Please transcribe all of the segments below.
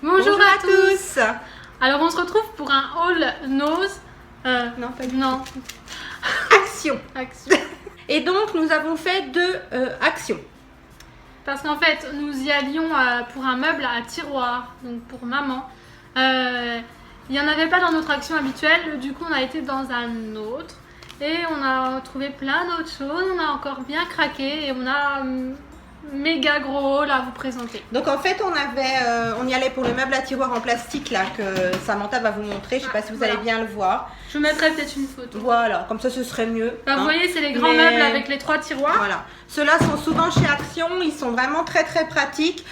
Bonjour à tous. Alors on se retrouve pour un haul nose. Non, pas du Non. Action. Action. Et donc nous avons fait deux actions. Parce qu'en fait nous y allions pour un meuble à tiroir, donc pour maman. Il n'y en avait pas dans notre action habituelle, du coup on a été dans un autre. Et on a trouvé plein d'autres choses, on a encore bien craqué et on a méga gros haul à vous présenter. Donc en fait on y allait pour le meuble à tiroir en plastique là que Samantha va vous montrer. Je sais pas si vous allez bien le voir. Je vous mettrai peut-être une photo. Voilà, comme ça ce serait mieux. Vous voyez, c'est les grands meubles avec les 3 tiroirs. Voilà, ceux-là sont souvent chez Action, ils sont vraiment très pratiques.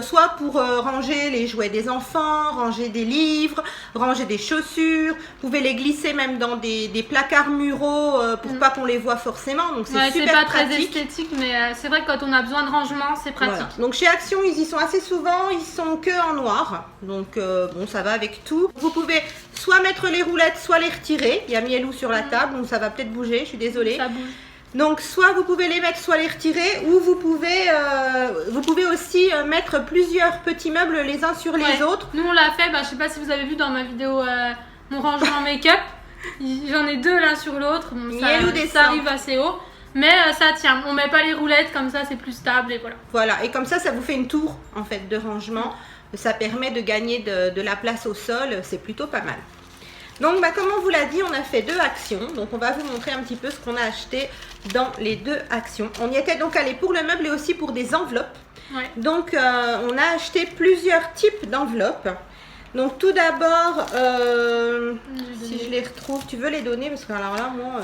Soit pour ranger les jouets des enfants, ranger des livres, ranger des chaussures. Vous pouvez les glisser même dans des placards muraux pour pas qu'on les voit forcément. Donc c'est super pas pratique. très esthétique, mais c'est vrai que quand on a besoin de rangement, c'est pratique. Voilà. Donc chez Action, ils y sont assez souvent. Ils sont que en noir. Donc bon, ça va avec tout. Vous pouvez soit mettre les roulettes, soit les retirer. Il y a Mielou sur la table, donc ça va peut-être bouger. Je suis désolée. Ça bouge. Donc soit vous pouvez les mettre, soit les retirer, ou vous pouvez aussi mettre plusieurs petits meubles les uns sur les autres. Nous on l'a fait, je sais pas si vous avez vu dans ma vidéo mon rangement make-up, j'en ai deux l'un sur l'autre, bon, ça arrive assez haut, mais ça tient, on met pas les roulettes comme ça, c'est plus stable et voilà. Voilà, et comme ça vous fait une tour en fait de rangement, ça permet de gagner de la place au sol, c'est plutôt pas mal. Donc comme on vous l'a dit, on a fait deux actions, donc on va vous montrer un petit peu ce qu'on a acheté dans les deux actions. On y était donc allé pour le meuble et aussi pour des enveloppes. Ouais. Donc on a acheté plusieurs types d'enveloppes. Donc tout d'abord, si je les retrouve, tu veux les donner parce que alors là moi...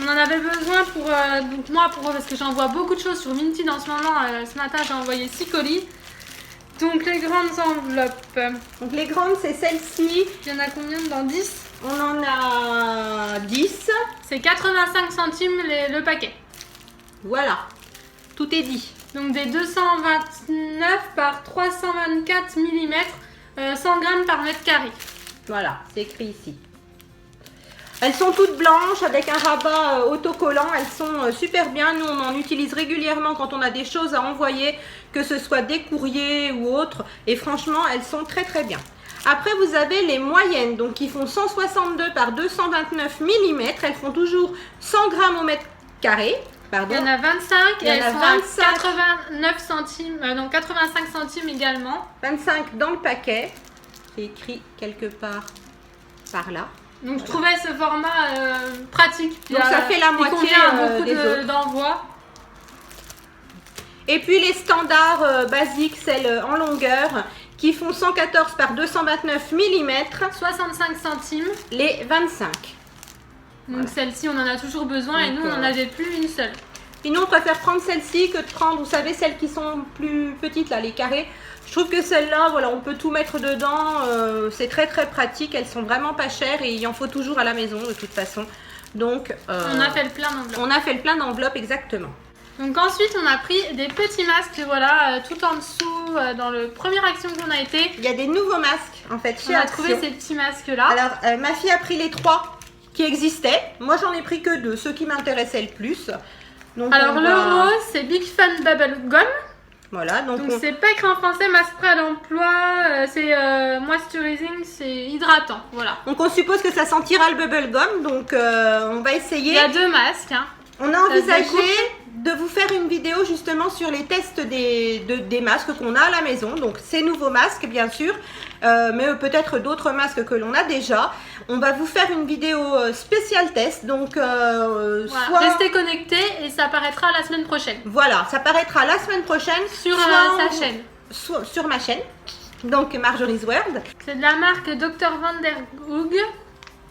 On en avait besoin pour, donc moi parce que j'envoie beaucoup de choses sur Vinted en ce moment, ce matin j'ai envoyé 6 colis. Donc les grandes enveloppes. Donc les grandes c'est celle-ci. Il y en a combien dedans? 10? On en a 10. C'est 85 centimes le paquet. Voilà, tout est dit. Donc des 229 par 324 mm, 100 grammes par mètre carré. Voilà, c'est écrit ici. Elles sont toutes blanches avec un rabat autocollant, elles sont super bien. Nous on en utilise régulièrement quand on a des choses à envoyer, que ce soit des courriers ou autres. Et franchement elles sont très bien. Après vous avez les moyennes, donc qui font 162 par 229 mm. Elles font toujours 100 grammes au mètre carré. Pardon. Il y en a 25 et elles sont 25. à 89 centimes, donc 85 centimes également. 25 dans le paquet, c'est écrit quelque part par là. Donc je trouvais ce format pratique. Donc ça fait la moitié des autres. d'envoi. Et puis les standards basiques, celles en longueur, qui font 114 par 229 mm. 65 centimes. Les 25. Donc voilà. Celle-ci on en a toujours besoin. Donc, et nous on n'en avait plus une seule. Sinon on préfère prendre celle-ci que de prendre, vous savez, celles qui sont plus petites là, les carrés. Je trouve que celle-là, voilà, on peut tout mettre dedans, c'est très pratique, elles sont vraiment pas chères et il en faut toujours à la maison de toute façon. Donc on a fait le plein d'enveloppes. On a fait le plein d'enveloppes, exactement. Donc ensuite on a pris des petits masques, voilà, tout en dessous, dans le première action qu'on a été. Il y a des nouveaux masques en fait chez On a Action. trouvé ces petits masques là. Alors ma fille a pris les 3 qui existaient, moi j'en ai pris que 2, ceux qui m'intéressaient le plus. Donc, alors le rose c'est Big Fun Bubble Gum. Voilà, donc c'est pas écrit en français, masque prêt à l'emploi, c'est moisturizing, c'est hydratant, voilà. Donc on suppose que ça sentira le bubble gum, donc on va essayer. Il y a 2 masques. Hein. On a envisagé de vous faire une vidéo justement sur les tests des masques qu'on a à la maison. Donc ces nouveaux masques bien sûr, mais peut-être d'autres masques que l'on a déjà. On va vous faire une vidéo spéciale test. Donc voilà. Restez connectés et ça apparaîtra la semaine prochaine. Voilà, ça paraîtra la semaine prochaine sur sa chaîne. Sur ma chaîne, donc Marjorie's World. C'est de la marque Dr. Van der Hoog.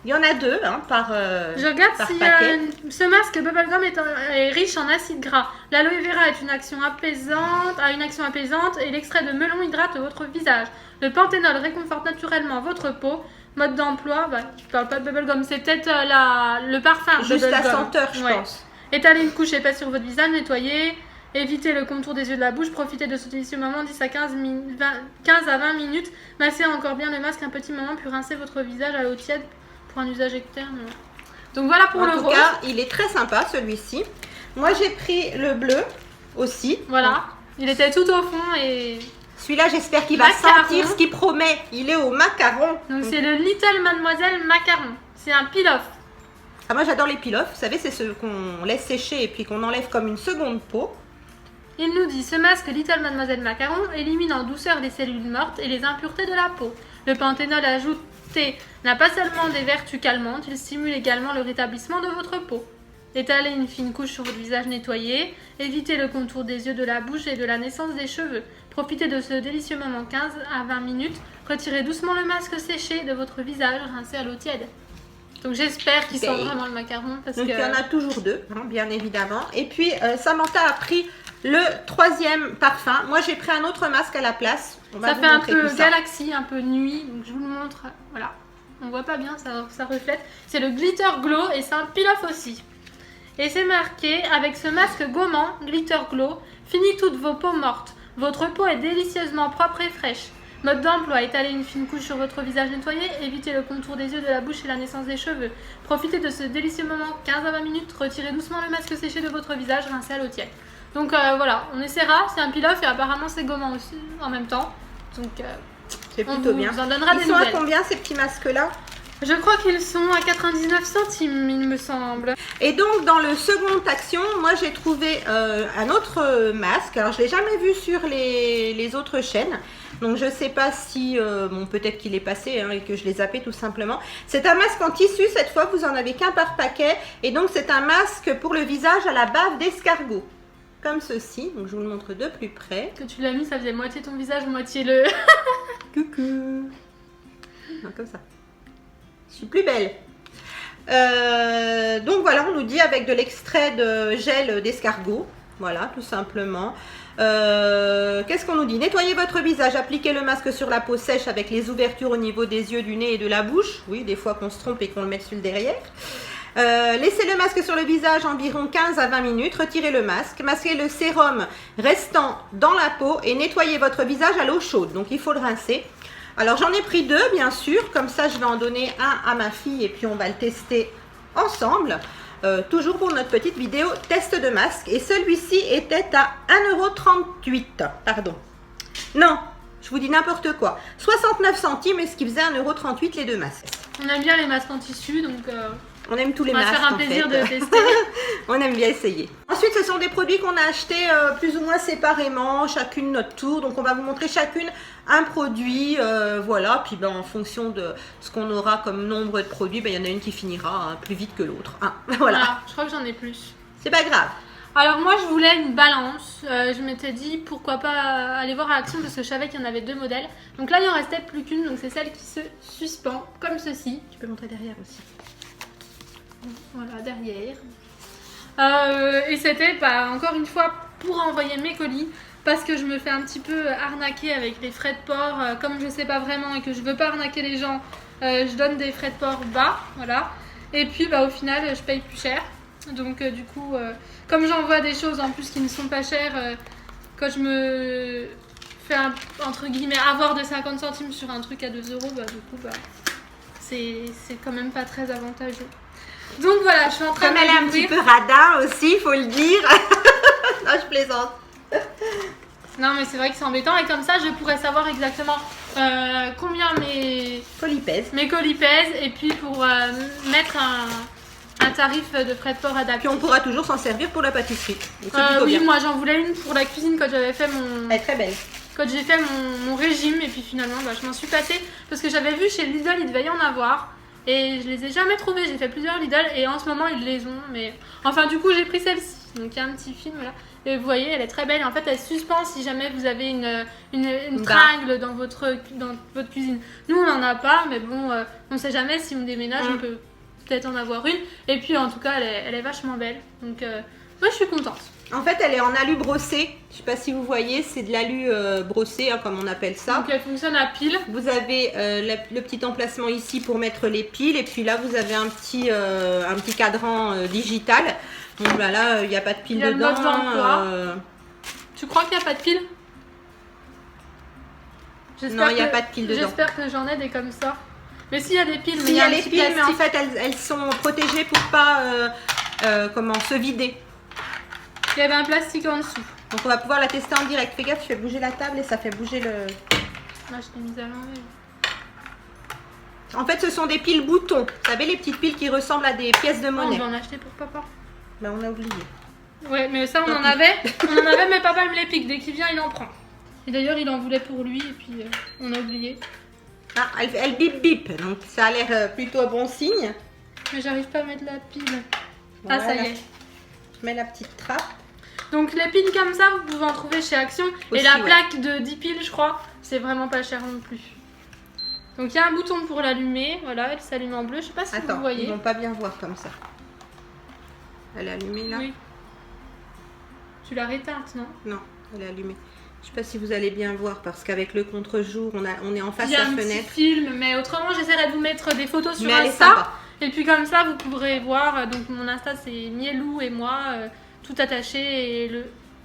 Il y en a 2 par Je regarde par si paquet. Ce masque Bubblegum est riche en acide gras. L'aloe vera est une action apaisante et l'extrait de melon hydrate votre visage. Le panthénol réconforte naturellement votre peau. Mode d'emploi, je parle pas de Bubblegum, c'est peut-être le parfum. Juste la Bubblegum. senteur, je pense. Étalez une couche épaisse sur votre visage, nettoyez. Évitez le contour des yeux de la bouche, profitez de ce délicieux moment 15 à 20 minutes. Massez encore bien le masque un petit moment, puis rincez votre visage à l'eau tiède pour un usage externe. Donc voilà pour le rose. En tout cas, il est très sympa celui-ci. Moi j'ai pris le bleu aussi. Voilà, il était tout au fond et Celui-là, j'espère qu'il va Macaron. sentir ce qu'il promet. Il est au macaron. Donc c'est le Little Mademoiselle Macaron. C'est un peel-off. Ah, moi, j'adore les peel-off. Vous savez, c'est ceux qu'on laisse sécher et puis qu'on enlève comme une seconde peau. Il nous dit, ce masque Little Mademoiselle Macaron élimine en douceur les cellules mortes et les impuretés de la peau. Le panthénol ajouté n'a pas seulement des vertus calmantes, il stimule également le rétablissement de votre peau. Étalez une fine couche sur votre visage nettoyé, évitez le contour des yeux, de la bouche et de la naissance des cheveux. Profitez de ce délicieux moment 15 à 20 minutes. Retirez doucement le masque séché de votre visage, rincez à l'eau tiède. Donc j'espère qu'ils sont vraiment le macaron. Parce Donc que... il y en a toujours deux, hein, bien évidemment. Et puis Samantha a pris le 3e parfum. Moi j'ai pris un autre masque à la place. Ça fait un peu galaxie, un peu nuit. Donc je vous le montre. Voilà. On voit pas bien, ça reflète. C'est le Glitter Glow et c'est un peel-off aussi. Et c'est marqué, avec ce masque gommant, Glitter Glow, fini toutes vos peaux mortes. Votre peau est délicieusement propre et fraîche. Mode d'emploi, étalez une fine couche sur votre visage nettoyé, évitez le contour des yeux, de la bouche et la naissance des cheveux. Profitez de ce délicieux moment 15 à 20 minutes, retirez doucement le masque séché de votre visage, rincez à l'eau tiède. Donc voilà, on essaiera, c'est un peel-off et apparemment c'est gommant aussi en même temps. Donc c'est plutôt bien. Vous en donnera des Ils sont nouvelles. à combien ces petits masques-là? Je crois qu'ils sont à 99 centimes, il me semble. Et donc, dans le second action, moi, j'ai trouvé un autre masque. Alors, je ne l'ai jamais vu sur les autres chaînes. Donc, je ne sais pas si... bon, peut-être qu'il est passé hein, et que je l'ai zappé tout simplement. C'est un masque en tissu. Cette fois, vous en avez qu'un par paquet. Et donc, c'est un masque pour le visage à la bave d'escargot. Comme ceci. Donc, je vous le montre de plus près. Que tu l'as mis, ça faisait moitié ton visage, moitié le... Coucou. Non, comme ça. Je suis plus belle. Donc voilà, on nous dit avec de l'extrait de gel d'escargot. Voilà, tout simplement. Qu'est-ce qu'on nous dit? Nettoyez votre visage, appliquez le masque sur la peau sèche avec les ouvertures au niveau des yeux, du nez et de la bouche. Oui, des fois qu'on se trompe et qu'on le met sur le derrière. Laissez le masque sur le visage environ 15 à 20 minutes. Retirez le masque. Masquez le sérum restant dans la peau et nettoyez votre visage à l'eau chaude. Donc il faut le rincer. Alors j'en ai pris 2 bien sûr, comme ça je vais en donner un à ma fille et puis on va le tester ensemble. Toujours pour notre petite vidéo test de masque. Et celui-ci était à 1,38 €. Pardon. Non, je vous dis n'importe quoi. 69 centimes et ce qui faisait 1,38 € les 2 masques. On aime bien les masques en tissu, donc... On aime tous les masques. On va masques, faire un plaisir de tester. On aime bien essayer. Ensuite, ce sont des produits qu'on a achetés plus ou moins séparément, chacune notre tour. Donc, on va vous montrer chacune un produit. Voilà. Puis, en fonction de ce qu'on aura comme nombre de produits, il y en a une qui finira plus vite que l'autre. Hein, voilà. Je crois que j'en ai plus. C'est pas grave. Alors, moi, je voulais une balance. Je m'étais dit, pourquoi pas aller voir à Action parce que je savais qu'il y en avait 2 modèles. Donc là, il en restait plus qu'une. Donc, c'est celle qui se suspend, comme ceci. Tu peux montrer derrière aussi. Voilà, derrière. Et c'était encore une fois pour envoyer mes colis parce que je me fais un petit peu arnaquer avec les frais de port. Comme je sais pas vraiment et que je veux pas arnaquer les gens, je donne des frais de port bas. Voilà. Et puis au final, je paye plus cher. Donc du coup, comme j'envoie des choses en plus qui ne sont pas chères, quand je me fais entre guillemets avoir de 50 centimes sur un truc à 2 €, du coup, c'est quand même pas très avantageux. Donc voilà, je suis en train de... Comme elle est un petit peu radin aussi, il faut le dire. Non, je plaisante. Non, mais c'est vrai que c'est embêtant. Et comme ça, je pourrais savoir exactement combien mes colis pèsent. Mes colis pèsent. Et puis pour mettre un tarif de frais de port adapté. Puis on pourra toujours s'en servir pour la pâtisserie. Oui, moi j'en voulais une pour la cuisine quand j'avais fait mon... Elle est très belle. Quand j'ai fait mon régime. Et puis finalement, je m'en suis passée. Parce que j'avais vu chez Lidl, il devait y en avoir. Et je les ai jamais trouvés, j'ai fait plusieurs Lidl et en ce moment ils les ont, mais enfin du coup j'ai pris celle-ci, donc il y a un petit film là, et vous voyez elle est très belle, en fait elle suspend si jamais vous avez une tringle dans votre cuisine. Nous on n'en a pas, mais bon, on sait jamais si on déménage, on peut peut-être en avoir une, et puis en tout cas elle est vachement belle, donc moi je suis contente. En fait, elle est en alu brossé. Je ne sais pas si vous voyez, c'est de l'alu brossé, hein, comme on appelle ça. Donc elle fonctionne à pile. Vous avez le petit emplacement ici pour mettre les piles. Et puis là, vous avez un petit cadran digital. Donc là, il n'y a pas de pile dedans. Il y a le mode d'emploi. Tu crois qu'il n'y a pas de pile? Non, il n'y a pas de pile dedans. J'espère que j'en ai des comme ça. Mais s'il y a des piles, il y a les piles, mais en fait, elles sont protégées pour pas se vider. Il y avait un plastique en dessous. Donc on va pouvoir la tester en direct. Fais gaffe, tu fais bouger la table et ça fait bouger le... Moi, je l'ai mise à l'envers. En fait, ce sont des piles boutons. Vous savez, les petites piles qui ressemblent à des pièces de On monnaie. va en acheter pour papa. Ben, on a oublié. Ouais, mais ça, on en avait, mais papa il me les pique. Dès qu'il vient, il en prend. Et d'ailleurs, il en voulait pour lui, et puis on a oublié. Ah, elle bip bip, donc ça a l'air plutôt bon signe. Mais j'arrive pas à mettre la pile. Voilà. Ah, ça y est. Je mets la petite trappe. Donc les piles comme ça, vous pouvez en trouver chez Action. Aussi, et la ouais. plaque de 10 piles, je crois, c'est vraiment pas cher non plus. Donc il y a un bouton pour l'allumer. Voilà, elle s'allume en bleu. Je sais pas si Attends, vous voyez. ils vont pas bien voir comme ça. Elle est allumée là? Oui. Tu l'as réteinte, non? Non, elle est allumée. Je sais pas si vous allez bien voir parce qu'avec le contre-jour, on est en face Il de y a la un petit fenêtre. film, mais autrement j'essaierai de vous mettre des photos sur Mais elle est Insta. sympa. Et puis comme ça vous pourrez voir, donc mon Insta c'est Mielou et moi, tout attaché et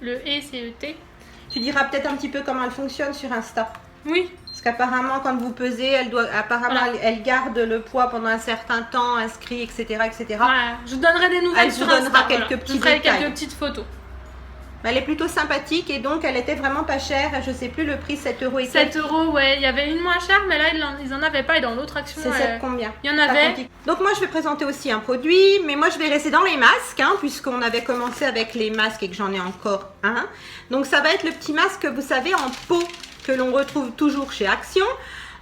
le E c'est ET. Tu diras peut-être un petit peu comment elle fonctionne sur Insta. Oui, Parce qu'apparemment, quand vous pesez, Voilà. elle garde le poids pendant un certain temps, inscrit, etc. etc. voilà. Je vous donnerai des nouvelles Elle sur vous donnera Insta. quelques voilà. petits Je ferai détails. quelques petites photos. Elle est plutôt sympathique et donc elle était vraiment pas chère. Je sais plus le prix, 7 € et 7 €, ouais, il y avait une moins chère, mais là ils en avaient pas et dans l'autre action. C'est 7 combien? Il y en Pas avait. compliqué. Donc moi je vais présenter aussi un produit, mais moi je vais rester dans les masques, hein, puisqu'on avait commencé avec les masques et que j'en ai encore un. Donc ça va être le petit masque, vous savez, en peau que l'on retrouve toujours chez Action.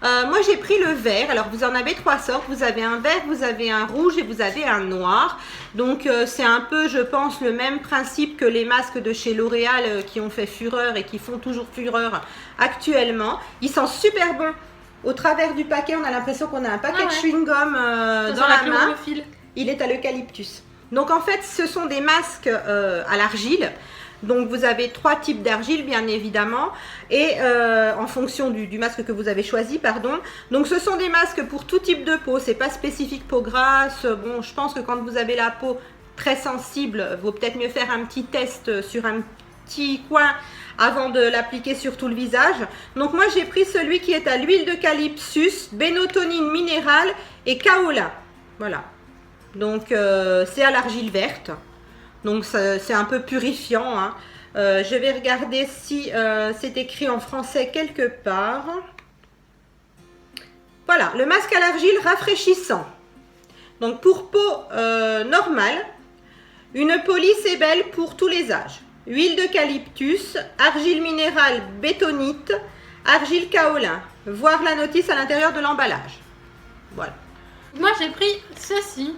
Moi j'ai pris le vert. Alors vous en avez 3 sortes. Vous avez un vert, vous avez un rouge et vous avez un noir. Donc c'est un peu, je pense, le même principe que les masques de chez L'Oréal qui ont fait fureur et qui font toujours fureur actuellement. Ils sont super bons. Au travers du paquet, on a l'impression qu'on a un paquet Ah de ouais. chewing-gum dans la main. Chlorophylle. Il est à l'eucalyptus. Donc en fait, ce sont des masques à l'argile. Donc vous avez 3 types d'argile bien évidemment et en fonction du masque que vous avez choisi, pardon. Donc ce sont des masques pour tout type de peau, c'est pas spécifique peau grasse. Bon, je pense que quand vous avez la peau très sensible, vaut peut-être mieux faire un petit test sur un petit coin avant de l'appliquer sur tout le visage. Donc moi j'ai pris celui qui est à l'huile d'eucalyptus, bénotonine minérale et kaolin. Voilà. Donc c'est à l'argile verte. Donc c'est un peu purifiant, hein. Je vais regarder si c'est écrit en français quelque part. Voilà, le masque à l'argile rafraîchissant. Donc pour peau normale, une peau lisse et belle pour tous les âges. Huile d'eucalyptus, argile minérale bétonite, argile kaolin. Voir la notice à l'intérieur de l'emballage. Voilà. Moi j'ai pris ceci.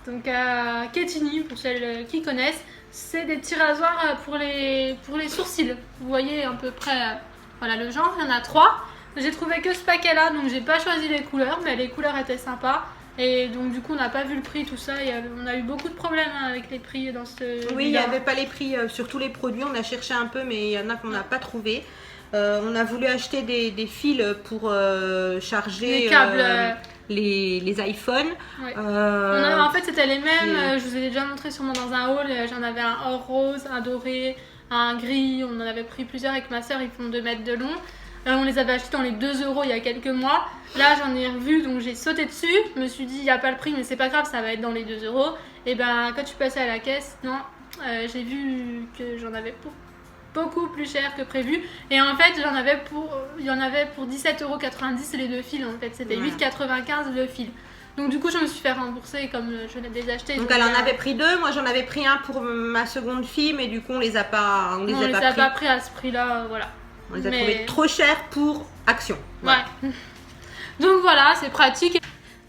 Donc à Ketini, pour celles qui connaissent, c'est des petits rasoirs pour les sourcils. Vous voyez à peu près voilà, le genre, il y en a 3. J'ai trouvé que ce paquet là, donc j'ai pas choisi les couleurs, mais les couleurs étaient sympas. Et donc du coup on n'a pas vu le prix, tout ça, on a eu beaucoup de problèmes avec les prix dans ce... Oui, il n'y avait pas les prix sur tous les produits, on a cherché un peu mais il y en a qu'on n'a pas trouvé. On a voulu acheter des fils pour charger Les câbles... les iPhones. Ouais. En fait c'était les mêmes, je vous ai déjà montré sûrement dans un haul, j'en avais un or rose, un doré, un gris, on en avait pris plusieurs avec ma soeur, ils font 2 mètres de long. On les avait achetés dans les 2 € il y a quelques mois. Là j'en ai revu, donc j'ai sauté dessus, je me suis dit il n'y a pas le prix mais c'est pas grave, ça va être dans les 2 €. Et ben quand je suis passée à la caisse, non, j'ai vu que j'en avais pour beaucoup plus cher que prévu. Et en fait, il y en avait pour 17,90 € les 2 fils. En fait, c'était 8,95 € le fil. Donc du coup, je me suis fait rembourser comme je les ai achetés. Donc elle en avait pris 2, moi j'en avais pris un pour ma seconde fille, mais du coup on les a pas, on les a pas pris à ce prix-là, voilà. On les a trouvés trop chers pour Action. Voilà. Ouais. Donc voilà, c'est pratique.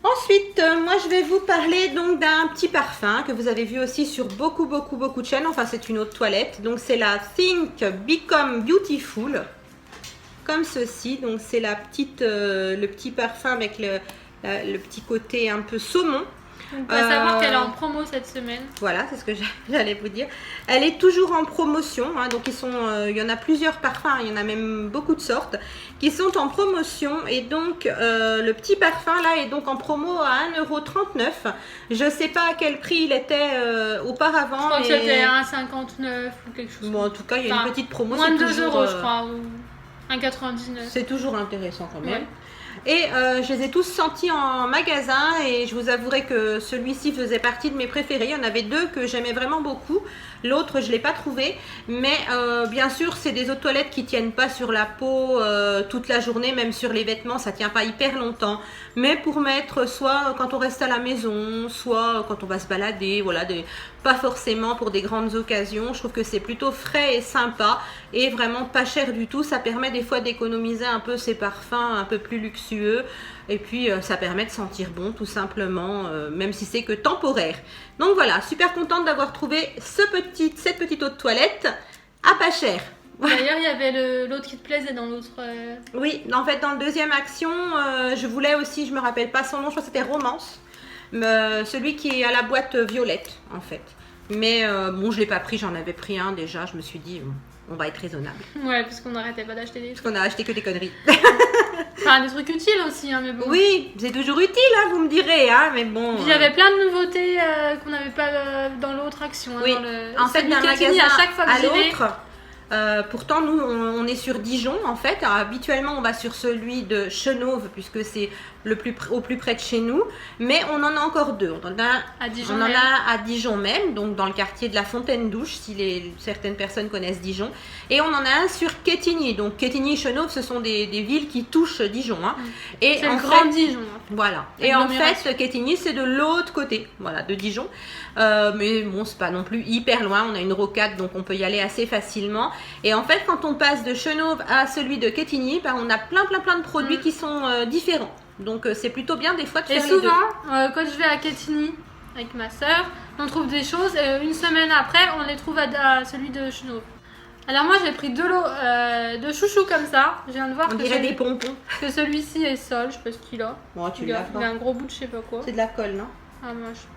Ensuite, moi je vais vous parler donc d'un petit parfum que vous avez vu aussi sur beaucoup de chaînes. Enfin, c'est une autre toilette. Donc c'est la Think Become Beautiful, comme ceci. Donc c'est la petite, le petit parfum avec le petit côté un peu saumon. On peut savoir qu'elle est en promo cette semaine. Voilà, c'est ce que j'allais vous dire. Elle est toujours en promotion, hein, donc il y en a plusieurs parfums, il y en a même beaucoup de sortes qui sont en promotion. Et donc le petit parfum là est donc en promo à 1,39 €. Je ne sais pas à quel prix il était auparavant. Je crois que c'était 1,59 € ou quelque chose. Bon, en tout cas, il y a une petite promo. Moins de 2 € je crois, ou 1,99 €. C'est toujours intéressant quand même. Ouais. Et je les ai tous sentis en magasin et je vous avouerai que celui-ci faisait partie de mes préférés. Il y en avait deux que j'aimais vraiment beaucoup. L'autre, je ne l'ai pas trouvé. Mais bien sûr, c'est des eaux de toilette qui ne tiennent pas sur la peau toute la journée, même sur les vêtements, ça ne tient pas hyper longtemps. Mais pour mettre soit quand on reste à la maison, soit quand on va se balader, voilà, pas forcément pour des grandes occasions. Je trouve que c'est plutôt frais et sympa et vraiment pas cher du tout. Ça permet des fois d'économiser un peu ses parfums un peu plus luxueux et puis ça permet de sentir bon tout simplement, même si c'est que temporaire. Donc voilà, super contente d'avoir trouvé cette petite eau de toilette à pas cher. D'ailleurs, il y avait l'autre qui te plaisait dans l'autre. Oui, en fait dans le deuxième action, je voulais aussi, je me rappelle pas son nom, je crois que c'était Romance. Celui qui est à la boîte violette en fait. Mais bon, je l'ai pas pris, j'en avais pris un déjà, je me suis dit on va être raisonnable. Ouais, parce qu'on n'arrêtait pas d'acheter des trucs. Parce qu'on a acheté que des conneries. Enfin, des trucs utiles aussi, hein, mais bon. Oui, c'est toujours utile, hein, vous me direz, hein, mais bon. Puis il y avait plein de nouveautés qu'on n'avait pas dans l'autre action. Oui, Dans en fait, d'un magasin magasin à chaque fois que à j'y vais. l'autre. Pourtant, nous, on est sur Dijon, en fait. Alors, habituellement, on va sur celui de Chenauve, puisque c'est au plus près de chez nous. Mais on en a encore deux. On en a à Dijon même, donc dans le quartier de la Fontaine-Douche, si certaines personnes connaissent Dijon. Et on en a un sur Quetigny. Donc, Quetigny et Chenauve, ce sont des villes qui touchent Dijon. Hein. C'est le grand Dijon. Voilà. Et en fait, Quetigny, c'est de l'autre côté, voilà, de Dijon. Mais bon, c'est pas non plus hyper loin. On a une rocade, donc on peut y aller assez facilement. Et en fait, quand on passe de Chenauve à celui de Quetigny, on a plein de produits qui sont différents. Donc c'est plutôt bien des fois de faire les deux. Et souvent, quand je vais à Quetigny avec ma soeur, on trouve des choses. Une semaine après, on les trouve à celui de Chenauve. Alors moi, j'ai pris 2 lots de chouchous comme ça. Je viens de voir des pompons. Que celui-ci est sol, je sais pas ce qu'il a. Bon, il a un gros bout de je sais pas quoi. C'est de la colle, non? Ah, moi, je sais pas.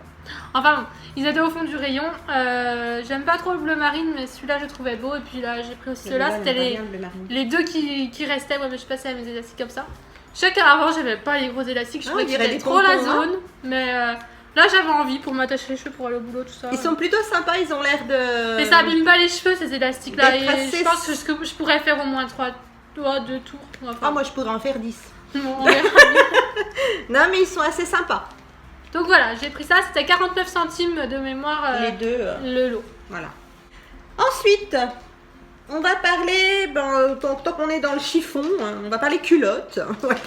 Enfin bon, ils étaient au fond du rayon. J'aime pas trop le bleu marine, mais celui-là je trouvais beau. Et puis là, j'ai pris aussi ceux-là. C'était les deux qui restaient. Ouais, mais je passais à mes élastiques comme ça. Chacun avant, j'avais pas les gros élastiques. Je trouvais que c'était trop la zone. Mais là, j'avais envie pour m'attacher les cheveux pour aller au boulot, tout ça. Ils sont plutôt sympas, ils ont l'air de. Mais ça abîme pas les cheveux, ces élastiques-là. Et je pense que je pourrais faire au moins 2 tours. Enfin, moi, je pourrais en faire 10. Bon, on verra. Non, mais ils sont assez sympas. Donc voilà, j'ai pris ça, c'était 49 centimes de mémoire. Les deux. Le lot. Voilà. Ensuite, on va parler, tant qu'on est dans le chiffon, on va parler culottes. Voilà.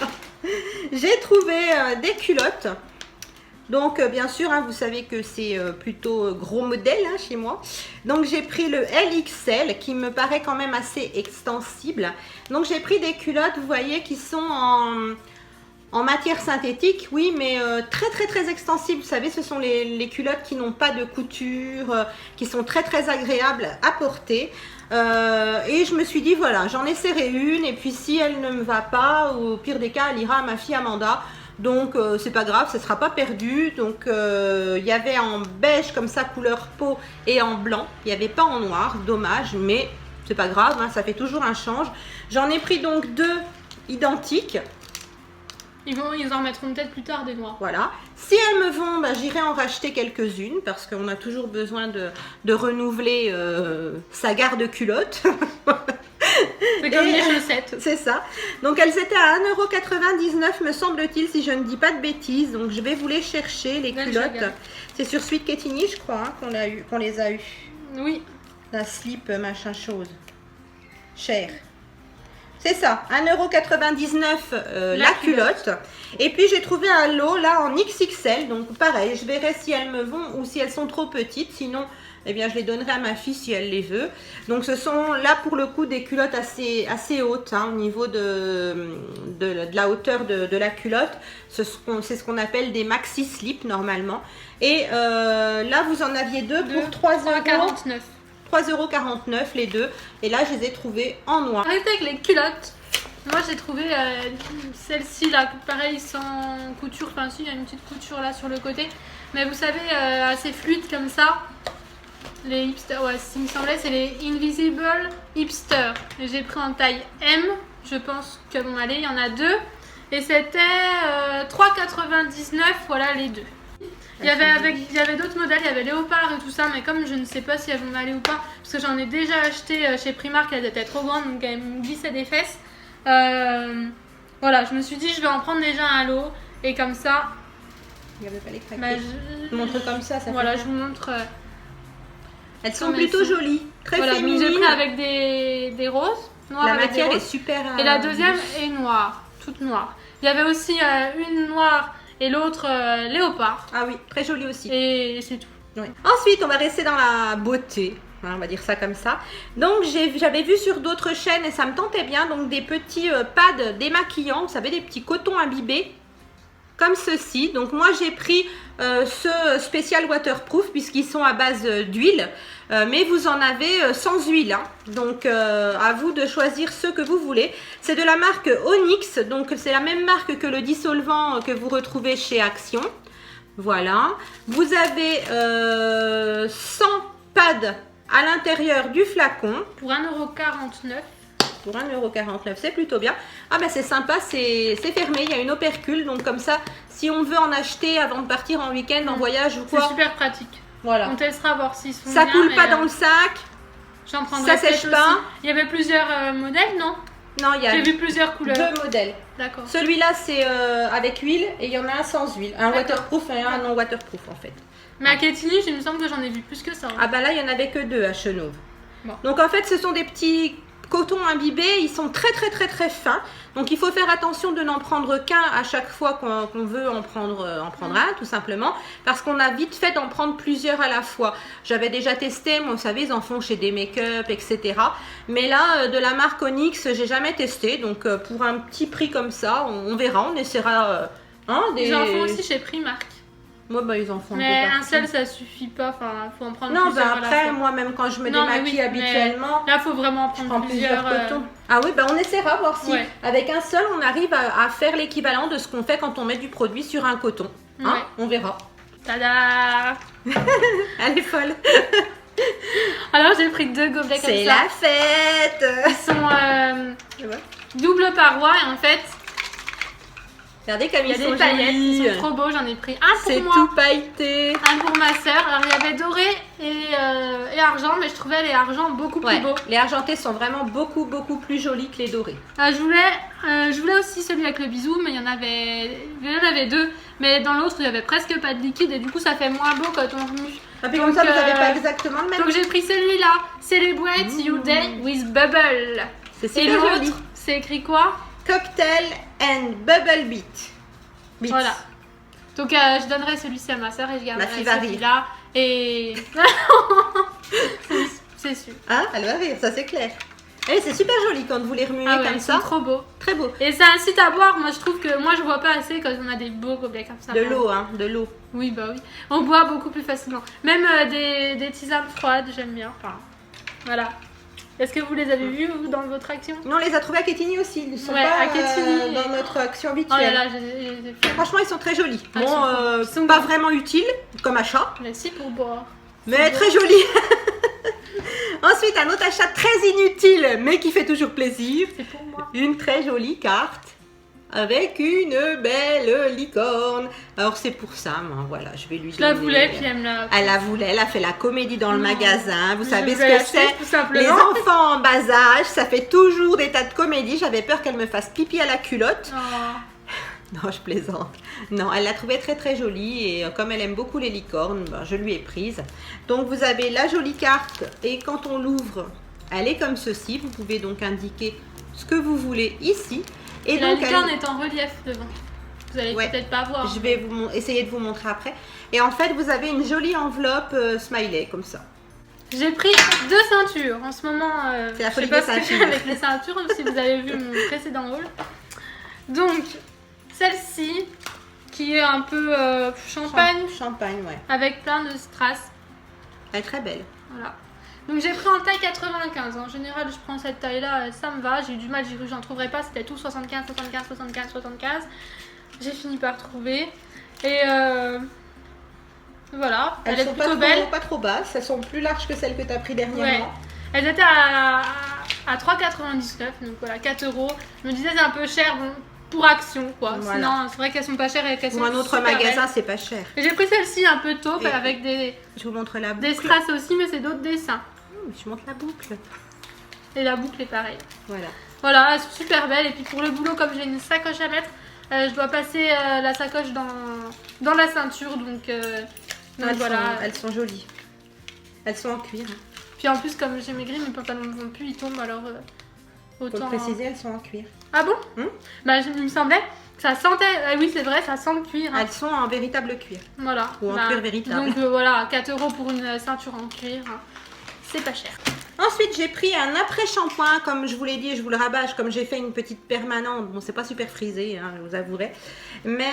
J'ai trouvé des culottes. Donc bien sûr, vous savez que c'est plutôt gros modèle chez moi. Donc j'ai pris le LXL qui me paraît quand même assez extensible. Donc j'ai pris des culottes, vous voyez, qui sont en matière synthétique, oui, mais très extensibles. Vous savez, ce sont les culottes qui n'ont pas de couture, qui sont très agréables à porter. Et je me suis dit, voilà, j'en ai serré une, et puis si elle ne me va pas, au pire des cas, elle ira à ma fille Amanda. Donc c'est pas grave, ça sera pas perdu. Donc il y avait en beige comme ça, couleur peau, et en blanc. Il n'y avait pas en noir, dommage, mais c'est pas grave, ça fait toujours un change. J'en ai pris donc 2 identiques. Ils en mettront peut-être plus tard des noirs. Voilà. Si elles me vont, j'irai en racheter quelques-unes parce qu'on a toujours besoin de renouveler sa garde culotte. C'est comme les chaussettes. C'est ça. Donc elles étaient à 1,99 € me semble-t-il, si je ne dis pas de bêtises. Donc je vais vous les chercher, les culottes. C'est sur Suite Quetigny, je crois, qu'on les a eues. Oui. La slip, machin chose. Cher. C'est ça, 1,99 € la culotte. Et puis j'ai trouvé un lot là en XXL. Donc pareil, je verrai si elles me vont ou si elles sont trop petites. Sinon, eh bien, je les donnerai à ma fille si elle les veut. Donc ce sont là pour le coup des culottes assez hautes au niveau de la hauteur de la culotte. C'est ce qu'on appelle des maxi slip normalement. Et là vous en aviez 2 pour 3,49 €. 3,49 € les deux. Et là, je les ai trouvés en noir. Arrêtez avec les culottes. Moi, j'ai trouvé celle-ci là, pareil, sans couture. Enfin, si, il y a une petite couture là sur le côté. Mais vous savez, assez fluide comme ça. Les hipsters, ouais, ce qui me semblait, c'est les Invisible Hipster. J'ai pris en taille M. Je pense que bon, allez, il y en a 2. Et c'était 3,99 €. Voilà les deux. Il y avait d'autres modèles, il y avait Léopard et tout ça, mais comme je ne sais pas si elles vont m'aller ou pas, parce que j'en ai déjà acheté chez Primark, elles étaient trop grandes, donc elles me glissaient des fesses. Voilà, je me suis dit, je vais en prendre déjà un lot. Et comme ça, Il n'y avait pas les craquer. bah, Je vous montre comme ça voilà, fait je vous montre. Elles sont comme plutôt elles sont. jolies, très Voilà, donc j'ai féminines. pris avec des roses. Noires La avec des matière est roses. super. Et la deuxième est noire, toute noire. Il y avait aussi une noire et l'autre léopard. Ah oui, très jolie aussi. Et c'est tout. Oui. Ensuite, on va rester dans la beauté. On va dire ça comme ça. Donc, j'avais vu sur d'autres chaînes et ça me tentait bien. Donc, des petits pads démaquillants. Vous savez, des petits cotons imbibés. Comme ceci. Donc, moi, j'ai pris ce spécial waterproof puisqu'ils sont à base d'huile. Mais vous en avez sans huile. Hein. Donc, à vous de choisir ceux que vous voulez. C'est de la marque Onyx. Donc, c'est la même marque que le dissolvant que vous retrouvez chez Action. Voilà. Vous avez 100 pads à l'intérieur du flacon. Pour 1,49 €. Pour 1,49 €, c'est plutôt bien. Ah ben c'est sympa, c'est fermé, il y a une opercule. Donc comme ça, si on veut en acheter avant de partir en week-end, en voyage ou C'est quoi. super pratique. Voilà. On testera voir s'ils sont Ça bien, coule mais, pas dans le sac. J'en prendrai ça sèche peut-être pas. aussi. Il y avait plusieurs modèles, non? Non, il y a J'ai vu plusieurs couleurs. 2 modèles. D'accord. Celui-là, c'est avec huile et il y en a un sans huile. Un D'accord. waterproof et un non waterproof en fait. Mais à Quetigny, il me semble que j'en ai vu plus que ça. Hein. Ah bah là, il y en avait que 2 à Chenauve. Bon. Donc en fait, ce sont des petits cotons imbibés. Ils sont très fins. Donc il faut faire attention de n'en prendre qu'un à chaque fois qu'on veut en prendre un, tout simplement. Parce qu'on a vite fait d'en prendre plusieurs à la fois. J'avais déjà testé, moi, vous savez, ils en font chez des make-up, etc. Mais là, de la marque Onyx, j'ai jamais testé. Donc pour un petit prix comme ça, on verra, on essaiera. Ils en font aussi chez Primark. Moi, bah, ils en font Mais peu un partout. seul, ça suffit pas. Enfin, faut en prendre Non, plusieurs bah à la après, fois. moi-même quand je me Non, mais démaquille oui, habituellement, là, faut vraiment je prendre prends plusieurs cotons. Ah oui, bah on essaiera voir si Ouais. avec un seul, on arrive à faire l'équivalent de ce qu'on fait quand on met du produit sur un coton. Hein, Ouais. on verra. Tada! Elle est folle. Alors, j'ai pris 2 gobelets comme ça. C'est la fête. Ils sont Tu vois, double paroi et en fait, regardez comme il y a ils des sont paillettes. jolis. Ils sont trop beaux. J'en ai pris un C'est pour moi, tout pailleté. un pour ma soeur. Alors, il y avait doré et argent, mais je trouvais les argents beaucoup plus Ouais, beaux. les argentés sont vraiment beaucoup plus jolis que les dorés. Je voulais aussi celui avec le bisou, mais il y en avait 2. Mais dans l'autre, il y avait presque pas de liquide et du coup, ça fait moins beau quand on remue. Et puis comme ça, vous n'avez pas exactement le même. Donc j'ai pris celui-là, Celebrate Your Day with Bubble. C'est Et super joli. l'autre, c'est écrit quoi? Cocktail and Bubble Beat. Voilà. Donc je donnerai celui-ci à ma soeur et je Ma garderai fille va celui-là. Et c'est sûr. Ah, elle va rire, ça c'est clair. Et c'est super joli quand vous les remuez Ah ouais, comme ils ça. sont trop beaux. Très beau. Et ça incite à boire. Moi je trouve que je vois pas assez quand on a des beaux gobelets comme ça. De l'eau, hein, de l'eau. Oui, bah oui. On boit beaucoup plus facilement. Même des tisanes froides, j'aime bien. Enfin, voilà. Est-ce que vous les avez vus, vous, dans votre action? Nous, on les a trouvés à Quetigny aussi. Ils sont Ouais, pas à Quetigny. dans notre action Oh là habituelle. là, j'ai fait. Franchement, ils sont très jolis. Ah, Bon, ils sont pas beaux. vraiment utiles comme achat, Merci pour boire. mais très jolis. Ensuite, un autre achat très inutile, mais qui fait toujours plaisir. C'est pour moi. Une très jolie carte avec une belle licorne. Alors, c'est pour ça, moi, voilà, je vais lui Je la donner. voulais, puis elle me l'a. Elle la voulait, elle a fait la comédie dans le Non. magasin. Vous Je savez ce vais que l'acheter, c'est? tout Les simplement. enfants en bas âge, ça fait toujours des tas de comédies. J'avais peur qu'elle me fasse pipi à la culotte. Oh. Non, je plaisante. Non, elle l'a trouvée très jolie et comme elle aime beaucoup les licornes, ben, je lui ai prise. Donc vous avez la jolie carte et quand on l'ouvre, elle est comme ceci. Vous pouvez donc indiquer ce que vous voulez ici. Et La donc licorne est en relief devant. Vous allez Ouais. peut-être pas voir. je vais essayer de vous montrer après. Et en fait, vous avez une jolie enveloppe smiley comme ça. J'ai pris 2 ceintures. En ce moment, C'est la je folie sais pas des ce que je fais ceintures. avec les ceintures, si vous avez vu mon précédent haul. Donc, celle-ci, qui est un peu champagne, Champagne, ouais. avec plein de strass. Elle est très belle. Voilà. Donc j'ai pris en taille 95. En général, je prends cette taille-là, ça me va. J'ai eu du mal, j'ai cru que j'en trouverais pas. C'était tout 75, 75, 75, 75. J'ai fini par trouver. Et voilà, elle est sont plutôt belle. pas trop basses. Elles sont plus larges que celles que tu as pris dernièrement. Ouais. Elles étaient à 3,99, donc voilà, 4 €. Je me disais c'est un peu cher, bon, pour Action quoi. Voilà. Sinon, c'est vrai qu'elles sont pas chères et qu'elles sont Pour un autre super magasin, belles. c'est pas cher. Et j'ai pris celle-ci un peu taupe Et- avec des Je vous montre la boucle. strass aussi, mais c'est d'autres dessins. Je montre la boucle. Et la boucle est pareille. Voilà. Voilà, elles sont super belles. Et puis pour le boulot, comme j'ai une sacoche à mettre, je dois passer la sacoche dans la ceinture. Donc voilà. Elles sont jolies. Elles sont en cuir. Puis en plus, comme j'ai maigri, mes pantalons ne vont plus, ils tombent, alors autant... Pour le préciser, elles sont en cuir. Ah bon? Bah, il me semblait que ça sentait... Ah oui, c'est vrai, ça sent le cuir. Hein. Elles sont en véritable cuir. Voilà. Ou en cuir véritable. Donc voilà, 4 € pour une ceinture en cuir. Hein. C'est pas cher. Ensuite, j'ai pris un après-shampoing, comme je vous l'ai dit, et je vous le rabâche, comme j'ai fait une petite permanente. Bon, c'est pas super frisé, hein, je vous avouerai. Mais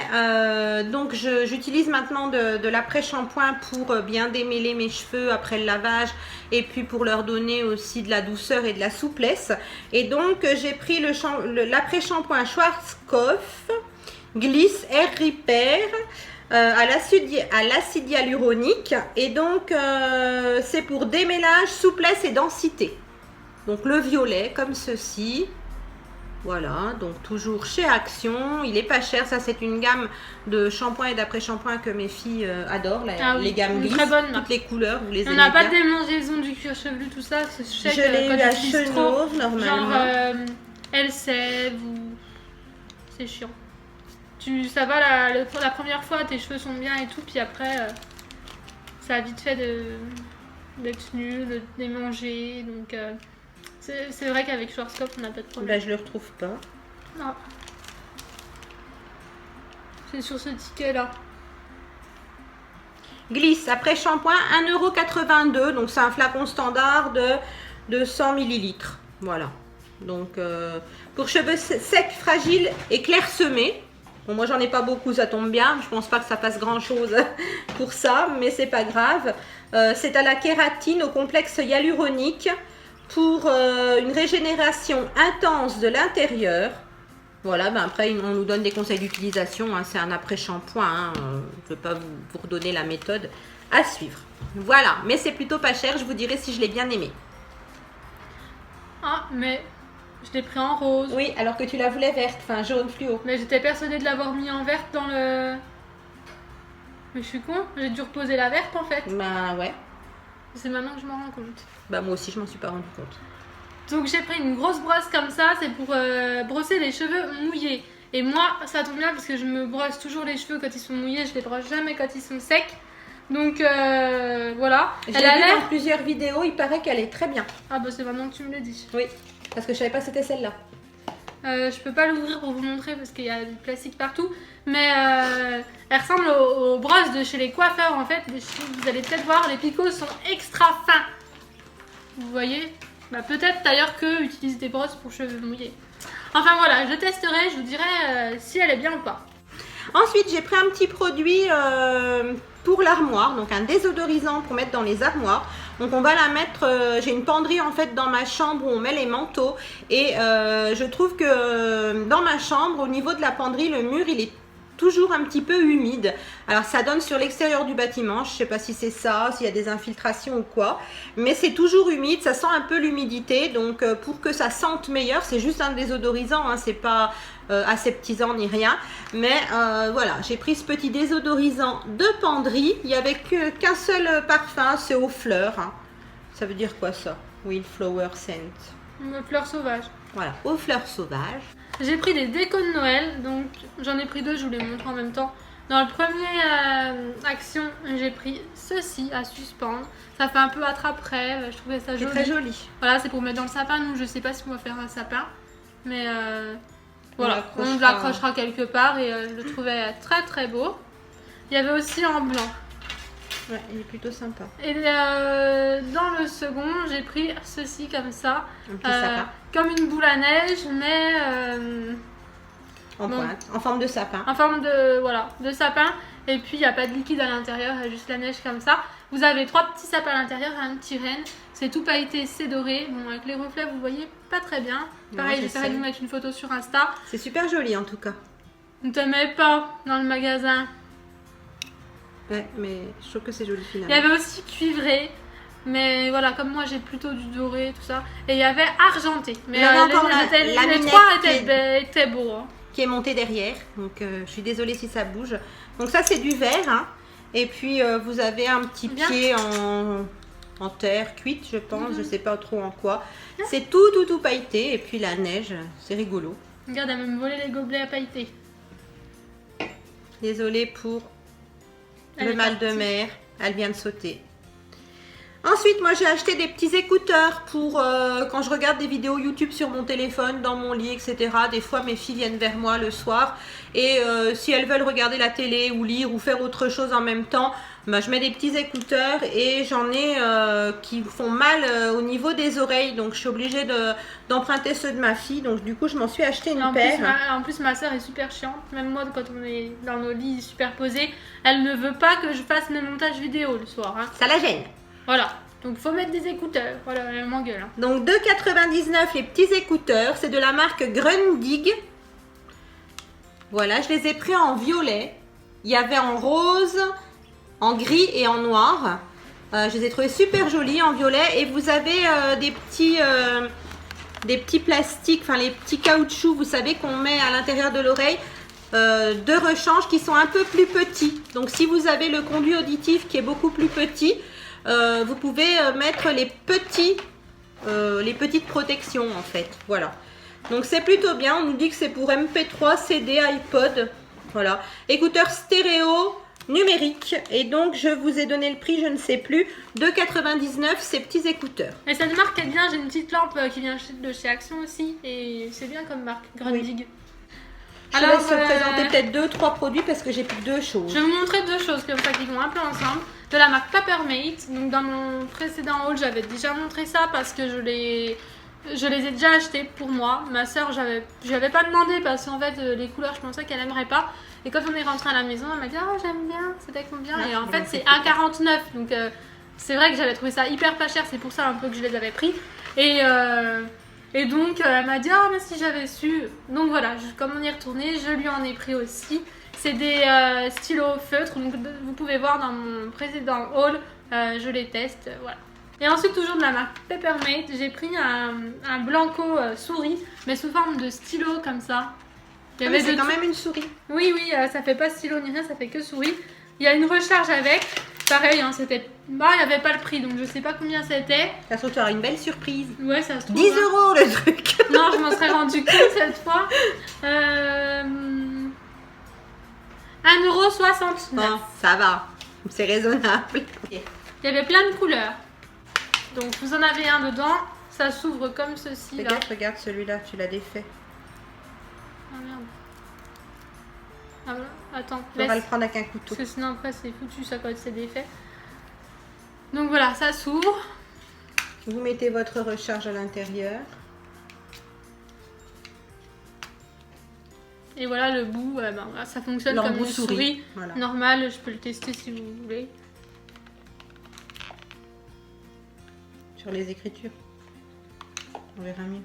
donc, j'utilise maintenant de l'après-shampoing pour bien démêler mes cheveux après le lavage et puis pour leur donner aussi de la douceur et de la souplesse. Et donc, j'ai pris l'après-shampoing Schwarzkopf Gliss Air Repair. À l'acide hyaluronique et donc c'est pour démêlage, souplesse et densité. Donc le violet comme ceci, voilà, donc toujours chez Action, il est pas cher, ça c'est une gamme de shampoing et d'après-shampoing que mes filles adorent, les gammes Gliss, toutes les couleurs, vous les aimez bien. On n'a pas de démangeaison du cuir chevelu, tout ça, je l'ai eu à Chenauve normalement. Genre elle sève ou c'est chiant. Ça va la première fois, tes cheveux sont bien et tout, puis après, ça a vite fait d'être nul, de démanger. Donc, c'est vrai qu'avec Schwarzkopf, on n'a pas de problème. Là, je le retrouve pas. Non. C'est sur ce ticket-là. Gliss, après shampoing, 1,82 €. Donc, c'est un flacon standard de 100 ml. Voilà. Donc, pour cheveux secs, fragiles et clairsemés. Bon, moi j'en ai pas beaucoup, ça tombe bien. Je pense pas que ça fasse grand chose pour ça, mais c'est pas grave. C'est à la kératine au complexe hyaluronique pour une régénération intense de l'intérieur. Voilà, ben après on nous donne des conseils d'utilisation. Hein, c'est un après-shampoing. Hein, je ne veux pas vous redonner la méthode à suivre. Voilà, mais c'est plutôt pas cher. Je vous dirai si je l'ai bien aimé. Ah, mais je l'ai pris en rose. Oui, alors que tu la voulais verte, enfin jaune fluo. Mais j'étais persuadée de l'avoir mis en verte dans le... Mais je suis con, j'ai dû reposer la verte en fait. Bah ouais. C'est maintenant que je m'en rends compte. Bah moi aussi je m'en suis pas rendu compte. Donc j'ai pris une grosse brosse comme ça, c'est pour brosser les cheveux mouillés. Et moi, ça tombe bien parce que je me brosse toujours les cheveux quand ils sont mouillés, je les brosse jamais quand ils sont secs. Donc voilà. J'ai vu dans plusieurs vidéos, il paraît qu'elle est très bien. Ah bah c'est maintenant que tu me le dis. Oui. Parce que je savais pas que c'était celle-là. Je peux pas l'ouvrir pour vous montrer parce qu'il y a du plastique partout. Mais elle ressemble aux brosses de chez les coiffeurs en fait. Vous allez peut-être voir, les picots sont extra fins. Vous voyez? Bah, peut-être d'ailleurs qu'eux utilisent des brosses pour cheveux mouillés. Enfin voilà, je testerai, je vous dirai si elle est bien ou pas. Ensuite, j'ai pris un petit produit pour l'armoire, donc un désodorisant pour mettre dans les armoires. Donc on va la mettre, j'ai une penderie en fait dans ma chambre où on met les manteaux et je trouve que dans ma chambre, au niveau de la penderie, le mur il est toujours un petit peu humide. Alors ça donne sur l'extérieur du bâtiment, je sais pas si c'est ça, s'il y a des infiltrations ou quoi, mais c'est toujours humide, ça sent un peu l'humidité, donc pour que ça sente meilleur, c'est juste un désodorisant, hein, c'est pas aseptisant ni rien, mais voilà, j'ai pris ce petit désodorisant de penderie, il n'y avait qu'un seul parfum, c'est aux fleurs, hein. Ça veut dire quoi ça? Wildflower scent. Une fleur sauvage. Voilà, aux fleurs sauvages. J'ai pris des décos de Noël, donc j'en ai pris deux, je vous les montre en même temps. Dans le premier action, j'ai pris ceci à suspendre. Ça fait un peu attrape-rêve, je trouvais ça joli. C'est très joli. Voilà, c'est pour mettre dans le sapin. Nous, je sais pas si on va faire un sapin, mais voilà, on l'accrochera quelque part et je le trouvais très très beau. Il y avait aussi en blanc. Ouais, il est plutôt sympa. Et dans le second, j'ai pris ceci comme ça, comme une boule à neige, mais en pointe, en forme de sapin. En forme de, voilà, de sapin. Et puis, il n'y a pas de liquide à l'intérieur, il y a juste la neige comme ça. Vous avez 3 petits sapins à l'intérieur et un petit renne. C'est tout pailleté, c'est doré. Bon, avec les reflets, vous voyez pas très bien. Pareil, j'essaierai de vous mettre une photo sur Insta. C'est super joli en tout cas. Ne te mets pas dans le magasin. Ouais, mais je trouve que c'est joli finalement. Il y avait aussi cuivré. Mais voilà, comme moi j'ai plutôt du doré, tout ça. Et il y avait argenté. Mais les trois étaient beaux. Hein. Qui est monté derrière. Donc je suis désolée si ça bouge. Donc ça c'est du vert. Hein. Et puis vous avez un petit pied en terre cuite, je pense, je sais pas trop en quoi. C'est tout pailleté et puis la neige, c'est rigolo. Regarde, elle m'a même volé les gobelets à pailleter. Désolée pour Elle le est mal de partie. mer, elle vient de sauter. Ensuite, moi j'ai acheté des petits écouteurs pour quand je regarde des vidéos YouTube sur mon téléphone, dans mon lit, etc. Des fois, mes filles viennent vers moi le soir et si elles veulent regarder la télé ou lire ou faire autre chose en même temps, bah, je mets des petits écouteurs et j'en ai qui font mal au niveau des oreilles. Donc, je suis obligée d'emprunter ceux de ma fille. Donc, du coup, je m'en suis acheté une paire. En plus, ma soeur est super chiante. Même moi, quand on est dans nos lits superposés, elle ne veut pas que je fasse mes montages vidéo le soir. Hein. Ça la gêne. Voilà, donc faut mettre des écouteurs. Voilà, elle m'engueule. Hein. Donc 2,99 les petits écouteurs, c'est de la marque Grundig. Voilà, je les ai pris en violet. Il y avait en rose, en gris et en noir. Je les ai trouvés super jolis en violet. Et vous avez des petits plastiques, enfin les petits caoutchoucs, vous savez, qu'on met à l'intérieur de l'oreille. De rechange qui sont un peu plus petits. Donc si vous avez le conduit auditif qui est beaucoup plus petit, vous pouvez mettre les petites protections en fait. Voilà. Donc c'est plutôt bien. On nous dit que c'est pour MP3, CD, iPod. Voilà. Écouteurs stéréo numérique. Et donc je vous ai donné le prix, je ne sais plus, 2,99 ces petits écouteurs. Et cette marque est bien. J'ai une petite lampe qui vient de chez Action aussi. Et c'est bien comme marque, Grundig. Oui. Je laisse présenter peut-être 2-3 produits parce que j'ai plus 2 choses. Je vais vous montrer 2 choses comme ça qui vont un peu ensemble. De la marque Papermate. Donc dans mon précédent haul, j'avais déjà montré ça parce que je les ai déjà achetés pour moi. Ma soeur, je lui avais pas demandé parce qu'en fait les couleurs, je pensais qu'elle aimerait pas. Et quand on est rentré à la maison, elle m'a dit « Oh, j'aime bien, c'était combien ?» Et en fait, c'est 1,49 €. Donc c'est vrai que j'avais trouvé ça hyper pas cher. C'est pour ça un peu que je les avais pris. Et donc, elle m'a dit « Ah, mais si j'avais su !» Donc voilà, comme on y est retourné, je lui en ai pris aussi. C'est des stylos feutres, donc vous pouvez voir dans mon précédent haul, je les teste, voilà. Et ensuite, toujours de la marque Papermate, j'ai pris un Blanco souris, mais sous forme de stylo comme ça. C'est quand même une souris. Oui, ça fait pas stylo ni rien, ça fait que souris. Il y a une recharge avec. Pareil, hein, c'était. Bah, il n'y avait pas le prix, donc je sais pas combien c'était. Ça se trouve, tu auras une belle surprise. Ouais, ça se trouve. 10 € le truc. Non, je m'en serais rendu compte cette fois. 1,69 €. Bon, ça va. C'est raisonnable. Il y avait plein de couleurs. Donc, vous en avez un dedans. Ça s'ouvre comme ceci. Là. Regarde celui-là, tu l'as défait. Ah merde. Ah, voilà. Attends, On va le prendre avec un couteau. Parce que sinon après c'est foutu ça quand c'est défait. Donc voilà, ça s'ouvre. Vous mettez votre recharge à l'intérieur. Et voilà le bout, ça fonctionne comme une souris voilà. Normale. Je peux le tester si vous voulez. Sur les écritures. On verra mieux.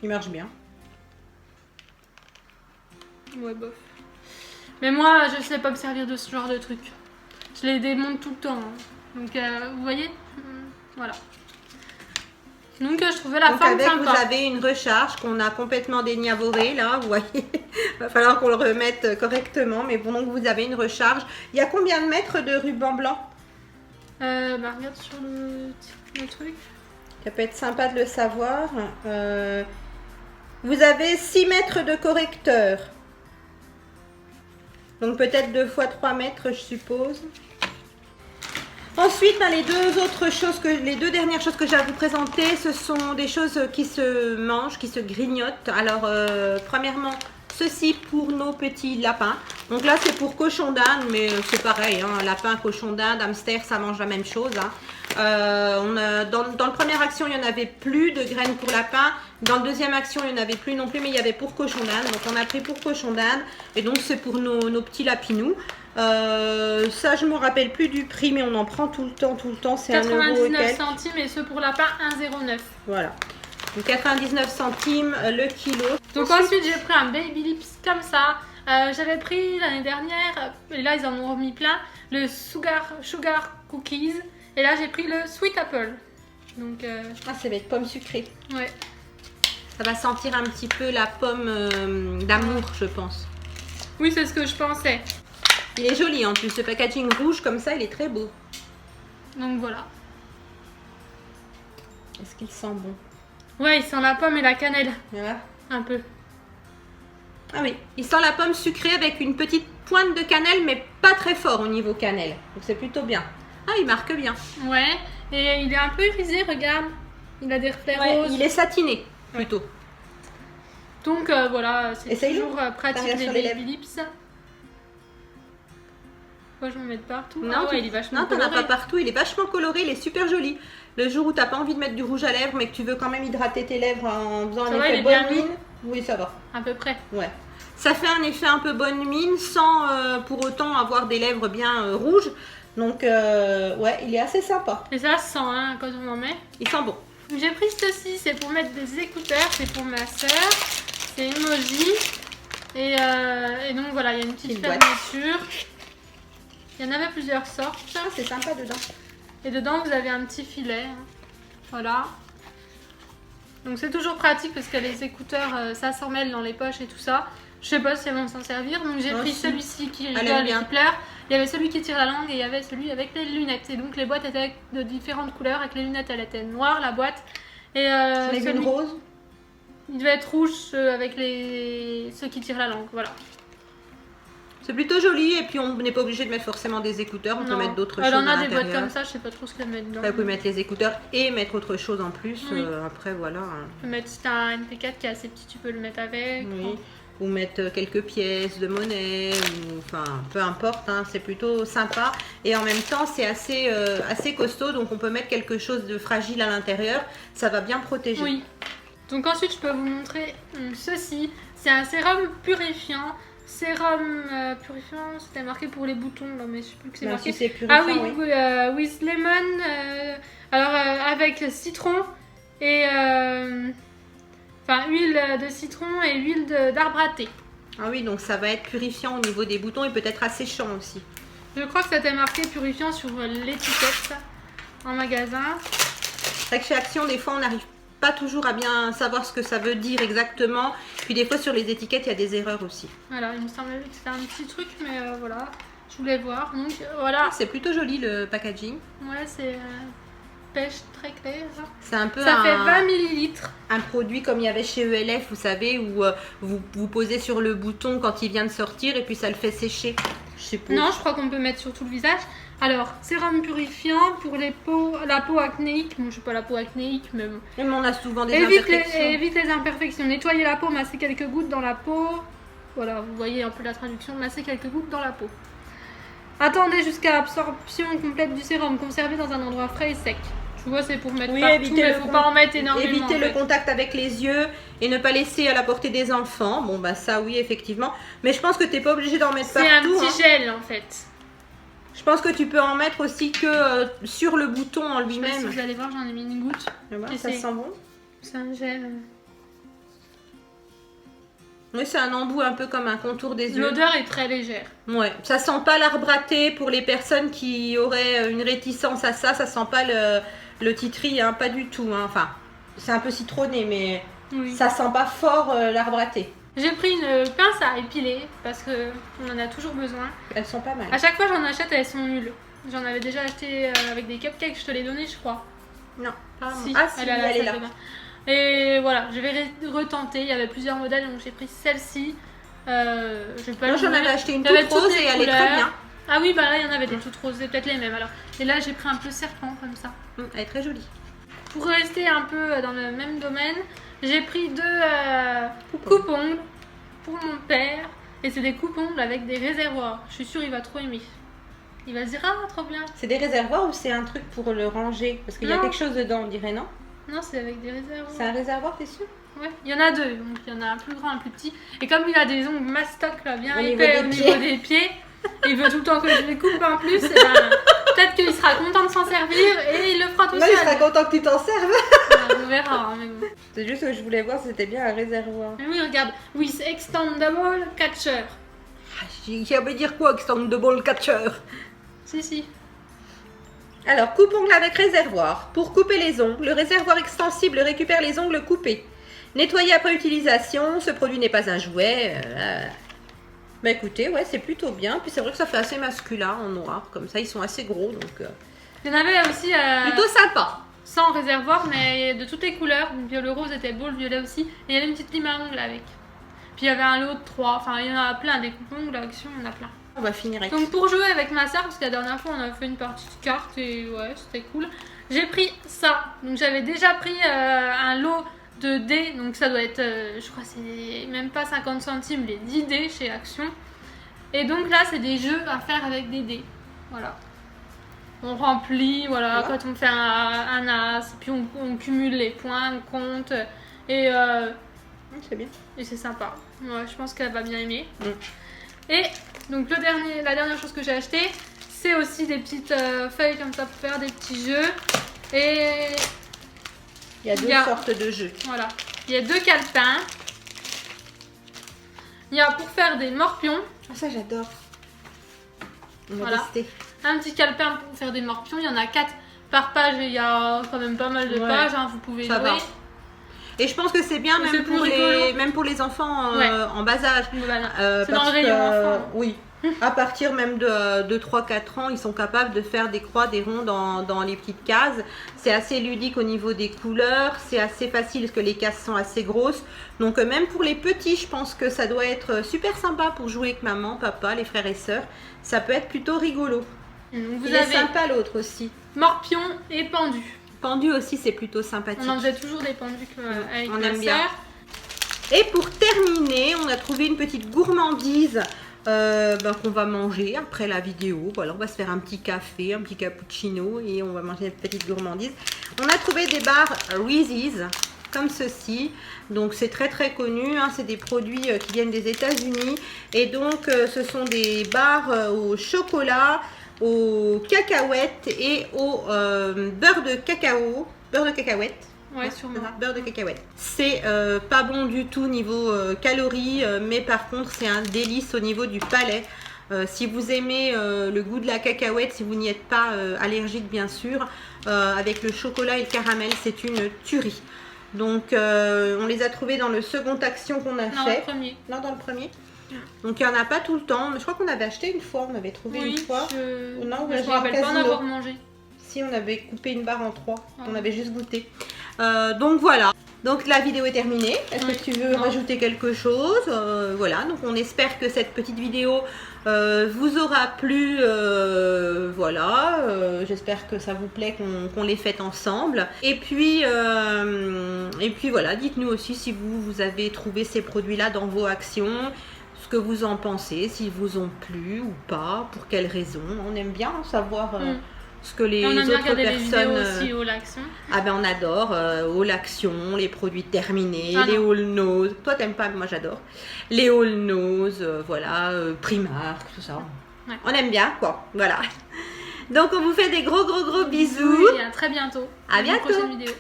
Il marche bien. Ouais, bof. Mais moi, je sais pas me servir de ce genre de truc. Je les démonte tout le temps. Hein. Donc, vous voyez, voilà. Donc, je trouvais la forme sympa. Vous avez une recharge qu'on a complètement déniavorée, là, vous voyez. Il va falloir qu'on le remette correctement. Mais bon, donc vous avez une recharge. Il y a combien de mètres de ruban blanc? Regarde sur le truc. Ça peut être sympa de le savoir. Vous avez 6 mètres de correcteur. Donc peut-être 2 fois 3 mètres, je suppose. Ensuite, les deux dernières choses que j'ai à vous présenter, ce sont des choses qui se mangent, qui se grignotent. Alors, premièrement, ceci pour nos petits lapins. Donc là, c'est pour cochon d'Inde, mais c'est pareil. Hein, lapin, cochon d'Inde, hamster, ça mange la même chose. Hein. Dans le première action, il n'y en avait plus de graines pour lapin. Dans le deuxième action, il n'y en avait plus non plus, mais il y avait pour cochon d'Inde. Donc on a pris pour cochon d'Inde. Et donc c'est pour nos petits lapinous. Ça, je ne me rappelle plus du prix, mais on en prend tout le temps. C'est 99 centimes et ceux pour lapin, 1,09 €. Voilà. Donc 99 centimes le kilo. Donc ensuite, j'ai pris un Baby Lips comme ça. J'avais pris l'année dernière, et là ils en ont remis plein, le Sugar Cookies. Et là j'ai pris le Sweet Apple. Donc, ah, c'est avec pomme sucrée. Ouais. Ça va sentir un petit peu la pomme d'amour, je pense. Oui, c'est ce que je pensais. Il est joli en plus, ce packaging rouge comme ça, il est très beau. Donc voilà. Est-ce qu'il sent bon? Ouais, il sent la pomme et la cannelle. Voilà. Un peu. Ah oui, il sent la pomme sucrée avec une petite pointe de cannelle, mais pas très fort au niveau cannelle. Donc c'est plutôt bien. Ah, il marque bien. Ouais, et il est un peu irisé, regarde. Il a des reflets Ouais, roses. il est satiné, plutôt. Donc voilà, c'est Essaye-le. toujours pratique Regarde les sur les Baby lèvres. Lips. Moi, je m'en mets partout. Non, Ah ouais, il est vachement non, t'en as coloré. pas partout. Il est vachement coloré, il est super joli. Le jour où t'as pas envie de mettre du rouge à lèvres, mais que tu veux quand même hydrater tes lèvres en faisant Ça un va, il effet est bien bonne mis. mine, oui, ça va. À peu près. Ouais. Ça fait un effet un peu bonne mine sans pour autant avoir des lèvres bien rouges. Donc, ouais, il est assez sympa. Et ça se sent hein, quand on en met. Il sent bon. J'ai pris ceci, c'est pour mettre des écouteurs, c'est pour ma soeur. C'est Emoji. Et donc voilà, il y a une petite Une boîte. fermeture. Il y en avait plusieurs sortes. Ah, c'est sympa dedans. Et dedans, vous avez un petit filet. Hein. Voilà. Donc c'est toujours pratique parce que les écouteurs, ça s'en mêle dans les poches et tout ça. Je sais pas si elles vont s'en servir. Donc j'ai Moi pris aussi. celui-ci qui Elle rigole aime et bien. qui pleure. Il y avait celui qui tire la langue et il y avait celui avec les lunettes. Et donc les boîtes étaient de différentes couleurs. Avec les lunettes, elle était noire, la boîte. Et J'en ai vu celui... une rose. il devait être rouge avec ceux qui tirent la langue. Voilà. C'est plutôt joli et puis on n'est pas obligé de mettre forcément des écouteurs. On peut Non. mettre d'autres Elle choses en à a des boîtes l'intérieur. comme ça, je sais pas trop ce qu'elle met dedans. Vous pouvez mettre les écouteurs et mettre autre chose en plus. Oui. Après, voilà. Tu peux mettre, si t'as un MP4 qui est assez petit, tu peux le mettre avec. Oui. Ou mettre quelques pièces de monnaie, ou enfin peu importe, hein, c'est plutôt sympa. Et en même temps, c'est assez costaud, donc on peut mettre quelque chose de fragile à l'intérieur. Ça va bien protéger. Oui. Donc ensuite, je peux vous montrer ceci. C'est un sérum purifiant. Sérum purifiant, c'était marqué pour les boutons, là, mais je sais plus que c'est Ben, marqué. si c'est purifiant, Ah oui, oui. with lemon. Avec citron et enfin huile de citron et huile d'arbre à thé. Ah oui, donc ça va être purifiant au niveau des boutons et peut-être asséchant aussi. Je crois que c'était marqué purifiant sur l'étiquette en magasin. C'est vrai que chez Action, des fois, on n'arrive pas toujours à bien savoir ce que ça veut dire exactement. Puis des fois, sur les étiquettes, il y a des erreurs aussi. Voilà, il me semblait que c'était un petit truc, mais voilà, je voulais voir. Donc voilà, C'est plutôt joli le packaging. ouais, c'est pêche très clair. C'est un peu Ça fait 20 millilitres. un produit comme il y avait chez ELF, vous savez, où vous posez sur le bouton quand il vient de sortir et puis ça le fait sécher. Je suppose. Non, je crois qu'on peut mettre sur tout le visage. Alors, sérum purifiant pour la peau acnéique. Bon, je sais pas la peau acnéique, mais bon. Même on a souvent des Évite imperfections. les imperfections. Nettoyer la peau, masser quelques gouttes dans la peau. Voilà, vous voyez un peu la traduction. Masser quelques gouttes dans la peau. Attendez jusqu'à absorption complète du sérum. Conservé dans un endroit frais et sec. Tu vois, c'est pour mettre Oui, partout, éviter mais le faut pas en mettre énormément. Éviter en le fait. contact avec les yeux et ne pas laisser à la portée des enfants. Bon, bah ça, oui, effectivement. Mais je pense que tu n'es pas obligé d'en mettre C'est un partout. petit gel en fait. Je pense que tu peux en mettre aussi que sur le bouton en Je sais pas si lui-même. vous allez voir, j'en ai mis une goutte. Voilà, Et ça c'est- sent bon. C'est un gel. Oui, c'est un embout un peu comme un contour des yeux. L'odeur est très légère. Ouais, ça sent pas l'arbre à thé pour les personnes qui auraient une réticence à ça. Ça sent pas le titri, hein, pas du tout. Hein. Enfin, c'est un peu citronné, mais Oui. ça sent pas fort l'arbre à thé. J'ai pris une pince à épiler parce que on en a toujours besoin. Elles sont pas mal. À chaque fois j'en achète, elles sont nulles. J'en avais déjà acheté avec des cupcakes, je te l'ai donné, je crois. Non. Si, Ah si, elle est à la elle est salle là. de bain. Et voilà, je vais retenter. Il y avait plusieurs modèles, donc j'ai pris celle-ci. Je vais pas Moi, le j'en montrer. avais acheté une Il y avait toute rose toutes et les elle est très couleurs. bien. Ah oui, bah là il y en avait des toutes roses, c'est peut-être les mêmes alors. Et là j'ai pris un peu serpent comme ça. Elle est très jolie. Pour rester un peu dans le même domaine, j'ai pris deux coupe-ongles pour mon père. Et c'est des coupe-ongles avec des réservoirs. Je suis sûre il va trop aimer. Il va se dire, ah trop bien. C'est des réservoirs ou c'est un truc pour le ranger? Parce qu'il y a Non. quelque chose dedans, on dirait, non? Non, c'est avec des réservoirs. C'est un réservoir, t'es sûr? Ouais, il y en a deux. Donc il y en a un plus grand, un plus petit. Et comme il a des ongles mastoc là, bien Au épais niveau au des niveau pieds. des pieds, il veut tout le temps que je les coupe en plus. Et ben, peut-être qu'il sera content de s'en servir et il le fera tout Non, il sera seul. content que tu t'en serves. On verra. Hein, mais bon. C'est juste que je voulais voir si c'était bien un réservoir. Mais oui, regarde. With extendable catcher. Ça veut dire quoi, extendable catcher? Si. Alors, coupe-ongles avec réservoir. Pour couper les ongles, le réservoir extensible récupère les ongles coupés. Nettoyer après utilisation, ce produit n'est pas un jouet. Bah écoutez, ouais, c'est plutôt bien. Puis c'est vrai que ça fait assez masculin en noir. Comme ça, ils sont assez gros. Donc, Il y en avait aussi Plutôt sympa. sans réservoir, mais de toutes les couleurs. Donc, le rose était beau, le violet aussi. Et il y avait une petite lime à ongles avec. Puis il y avait un lot de 3. Enfin, il y en a plein. Des coupons, l'action, il y en a plein. On va finir avec Donc pour jouer avec ma soeur, parce que la dernière fois on a fait une partie de cartes et ouais, c'était cool. J'ai pris ça. Donc j'avais déjà pris un lot de dés. Donc ça doit être, je crois c'est même pas 50 centimes, les 10 dés chez Action. Et donc là c'est des jeux à faire avec des dés. Voilà. On remplit, voilà, quand on fait un as, puis on cumule les points, on compte. Et c'est bien. et c'est sympa. Ouais, je pense qu'elle va bien aimer. Et donc la dernière chose que j'ai acheté, c'est aussi des petites feuilles comme ça pour faire des petits jeux. Et il y a deux sortes de jeux. Voilà. Il y a 2 calepins. Il y a pour faire des morpions. Ah, ça j'adore. On va Voilà. tester. Un petit calepin pour faire des morpions. Il y en a 4 par page et il y a quand même pas mal de pages. Hein, vous pouvez ça jouer. Va. Et je pense que c'est bien même pour les enfants en bas âge. Voilà. C'est dans le rayon enfant. Oui. À partir même de 3-4 ans, ils sont capables de faire des croix, des ronds dans les petites cases. C'est assez ludique au niveau des couleurs. C'est assez facile parce que les cases sont assez grosses. Donc même pour les petits, je pense que ça doit être super sympa pour jouer avec maman, papa, les frères et sœurs. Ça peut être plutôt rigolo. Donc, Il est sympa l'autre aussi. Morpion et pendu. Pendu aussi, c'est plutôt sympathique. On en faisait toujours des pendus avec on ma aime bien. sœur. Et pour terminer, on a trouvé une petite gourmandise qu'on va manger après la vidéo. Voilà, on va se faire un petit café, un petit cappuccino et on va manger une petite gourmandise. On a trouvé des barres Reese's comme ceci. Donc c'est très très connu, hein. C'est des produits qui viennent des États-Unis. Et donc ce sont des barres au chocolat, aux cacahuètes et au beurre de cacao, beurre de cacahuète. Ouais, sûrement. Beurre de cacahuète. C'est pas bon du tout niveau calories, mais par contre c'est un délice au niveau du palais. Si vous aimez le goût de la cacahuète, si vous n'y êtes pas allergique bien sûr, avec le chocolat et le caramel, c'est une tuerie. Donc on les a trouvés dans le second Action qu'on a fait. Dans le premier. Non, dans le premier. Donc il n'y en a pas tout le temps, mais je crois qu'on avait acheté une fois, on avait trouvé une fois. Non, je me rappelle pas en avoir mangé. Si, on avait coupé une barre en 3, on avait juste goûté. Donc voilà, donc la vidéo est terminée. Est-ce que tu veux rajouter quelque chose? Voilà, donc on espère que cette petite vidéo vous aura plu. Voilà, j'espère que ça vous plaît qu'on les fasse ensemble. Et puis voilà, dites-nous aussi si vous avez trouvé ces produits-là dans vos actions. Ce que vous en pensez, s'ils vous ont plu ou pas, pour quelles raisons. On aime bien savoir ce que les autres personnes... aussi au L'Action. Ah ben on adore au L'Action, les produits terminés, les All Nose. Toi t'aimes pas, mais moi j'adore. Les All Nose, voilà, Primark, tout ça. Ouais. On aime bien quoi, voilà. Donc on vous fait des gros bisous. Et à très bientôt. À bientôt. Pour une prochaine vidéo.